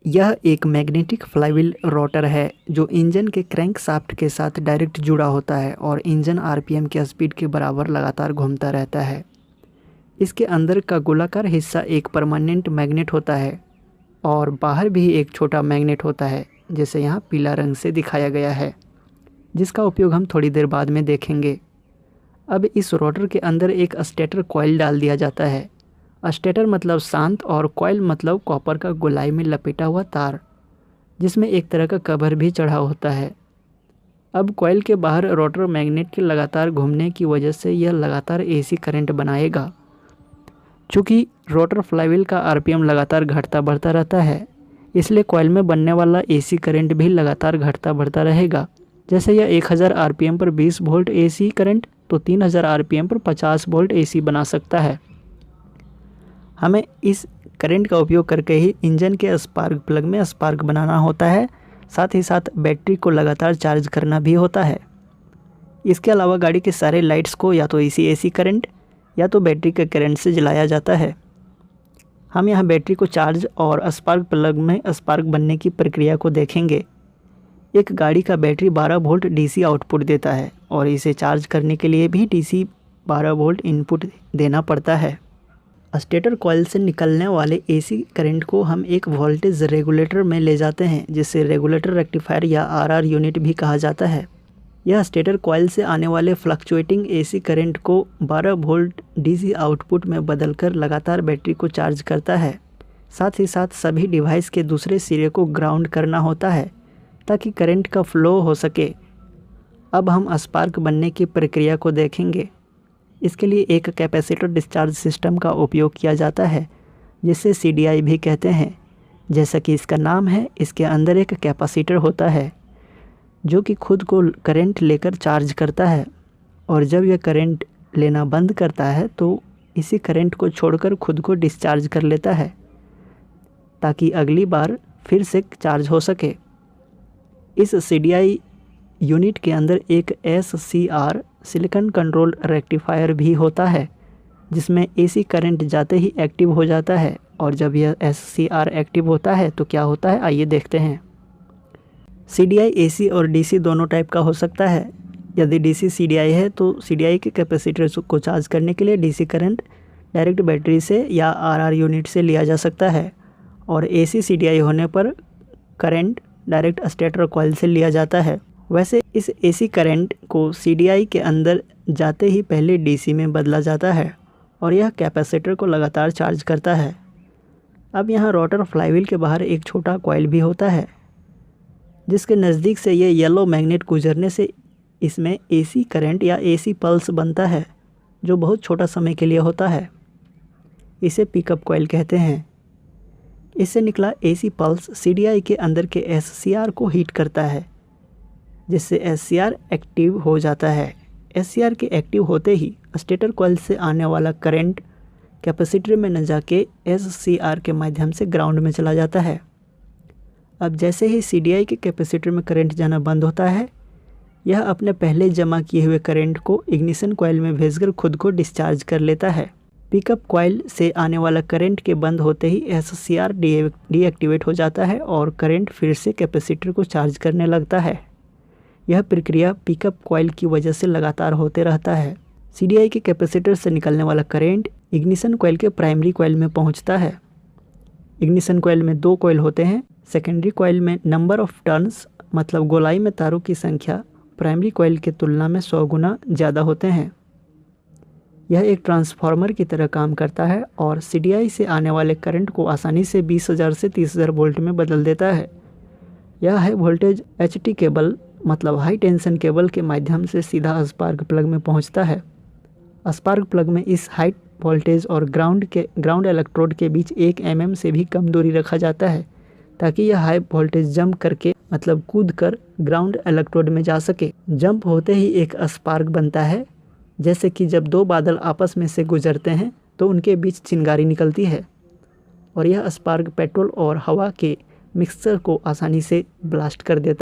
यह एक magnetic flywheel rotor है जो इंजन के क्रैंकशाफ्ट के साथ डायरेक्ट जुड़ा होता है और इंजन आरपीएम के स्पीड के बराबर लगातार घूमता रहता है। इसके अंदर का गोलाकार हिस्सा एक परमानेंट मैग्नेट होता है और बाहर भी एक छोटा मैग्नेट होता है, जैसे यहाँ पीला रंग से दिखाया गया है, जिसका उपयोग हम थोड़ी देर बाद में देखेंगे। अब इस रोटर के अंदर एक स्टेटर कॉइल डाल दिया जाता है। स्टेटर मतलब शांत और कॉइल मतलब कॉपर का गोलाई में लपेटा हुआ तार, जिसमें एक तरह का कवर भी चढ़ा होता है। अब कॉइल के बाहर रोटर मैग्नेट के लगातार घूमने की वजह से यह लगातार एसी करंट बनाएगा। चूँकि रोटर फ्लाईव्हील का आरपीएम लगातार घटता बढ़ता रहता है, इसलिए कॉइल में बनने वाला एसी करंट भी लगातार घटता बढ़ता रहेगा। जैसे यह 1000 आरपीएम पर 20 वोल्ट एसी करंट तो 3000 आरपीएम पर 50 वोल्ट एसी बना सकता है। हमें इस करंट का उपयोग करके ही इंजन के स्पार्क प्लग में स्पार्क बनाना होता है, साथ ही साथ बैटरी को लगातार चार्ज करना भी होता है। इसके अलावा गाड़ी के सारे लाइट्स को या तो इसी एसी करंट या तो बैटरी के करंट से जलाया जाता है। हम यहाँ बैटरी को चार्ज और स्पार्क प्लग में स्पार्क बनने की प्रक्रिया को देखेंगे। एक गाड़ी का बैटरी 12 वोल्ट डीसी आउटपुट देता है और इसे चार्ज करने के लिए भी डीसी 12 वोल्ट इनपुट देना पड़ता है। स्टेटर कॉइल से निकलने वाले एसी करंट को हम एक वोल्टेज रेगुलेटर में ले जाते हैं, जिसे रेगुलेटर रेक्टिफायर या आरआर यूनिट भी कहा जाता है। यह स्टेटर कॉइल से आने वाले फ्लक्चुएटिंग एसी करंट को 12 वोल्ट डीसी आउटपुट में बदलकर लगातार बैटरी को चार्ज करता है। साथ ही साथ सभी डिवाइस के दूसरे सिरे को ग्राउंड करना होता है ताकि करंट का फ्लो हो सके। अब हम स्पार्क बनने की प्रक्रिया को देखेंगे। इसके लिए एक कैपेसिटर डिस्चार्ज सिस्टम का उपयोग किया जाता है, जिसे सीडीआई भी कहते हैं। जैसा कि इसका नाम है, इसके अंदर एक कैपेसिटर होता है जो कि खुद को करंट लेकर चार्ज करता है, और जब यह करंट लेना बंद करता है तो इसी करंट को छोड़कर खुद को डिस्चार्ज कर लेता है ताकि अगली बार फिर से चार्ज हो सके। इस सीडीआई यूनिट के अंदर एक एससीआर सिलिकॉन कंट्रोल रेक्टिफायर भी होता है, जिसमें एसी करंट जाते ही एक्टिव हो जाता है। और जब यह एससीआर एक्टिव होता है तो क्या होता है, आइए देखते हैं। सीडीआई एसी और डीसी दोनों टाइप का हो सकता है। यदि डीसी सीडीआई है तो सीडीआई के कैपेसिटर को चार्ज करने के लिए डीसी करंट डायरेक्ट बैटरी से या आरआर यूनिट से लिया जा सकता है, और एसी सीडीआई होने पर करंट डायरेक्ट स्टेटर कॉइल से लिया जाता है। वैसे इस एसी करंट को सीडीआई के अंदर जाते ही पहले डीसी में बदला जाता है और यह कैपेसिटर को लगातार चार्ज करता है। अब यहाँ रोटर फ्लाईव्हील के बाहर एक छोटा कॉइल भी होता है, जिसके नज़दीक से ये येलो मैग्नेट गुजरने से इसमें एसी करंट या एसी पल्स बनता है, जो बहुत छोटा समय के लिए होता है। इसे पिकअप कॉइल कहते हैं। इससे निकला एसी पल्स सीडीआई के अंदर के एससीआर को हीट करता है, जिससे एससीआर एक्टिव हो जाता है। एससीआर के एक्टिव होते ही स्टेटर कॉइल से आने वाला करंट कैपेसिटर में न जाके एससीआर के माध्यम से ग्राउंड में चला जाता है। अब जैसे ही सीडीआई के कैपेसिटर में करंट जाना बंद होता है, यह अपने पहले जमा किए हुए करंट को इग्निशन कॉइल में भेजकर खुद को डिस्चार्ज कर लेता है। पिकअप कॉइल से आने वाला करंट के बंद होते ही एससीआर डीएक्टिवेट हो जाता है और करंट फिर से कैपेसिटर को चार्ज करने लगता है। यह प्रक्रिया पिकअप कॉइल की वजह से लगातार होते रहता है। सीडीआई के कैपेसिटर से निकलने वाला करंट इग्निशन कॉइल के प्राइमरी कॉइल में पहुंचता है। इग्निशन कॉइल में 2 कॉइल होते हैं। सेकेंडरी कॉइल में नंबर ऑफ टर्न्स मतलब गोलाई में तारों की संख्या प्राइमरी कॉइल की तुलना में 100 गुना ज़्यादा होते हैं। यह एक ट्रांसफार्मर की तरह काम करता है और सीडीआई से आने वाले करंट को आसानी से 20,000 से 30,000 वोल्ट में बदल देता है। यह हाई वोल्टेज एचटी केबल मतलब हाई टेंशन केबल के माध्यम से सीधा स्पार्क प्लग में पहुंचता है। स्पार्क प्लग में इस हाई वोल्टेज और ग्राउंड इलेक्ट्रोड के बीच 1 mm से भी कम दूरी रखा जाता है, ताकि यह हाई वोल्टेज जंप करके मतलब कूद कर ग्राउंड इलेक्ट्रोड में जा सके। जंप होते ही एक स्पार्क बनता है, जैसे कि जब 2 बादल आपस में से गुजरते हैं तो उनके बीच चिंगारी निकलती है, और यह स्पार्क पेट्रोल और हवा के मिक्सचर को आसानी से ब्लास्ट कर देता है।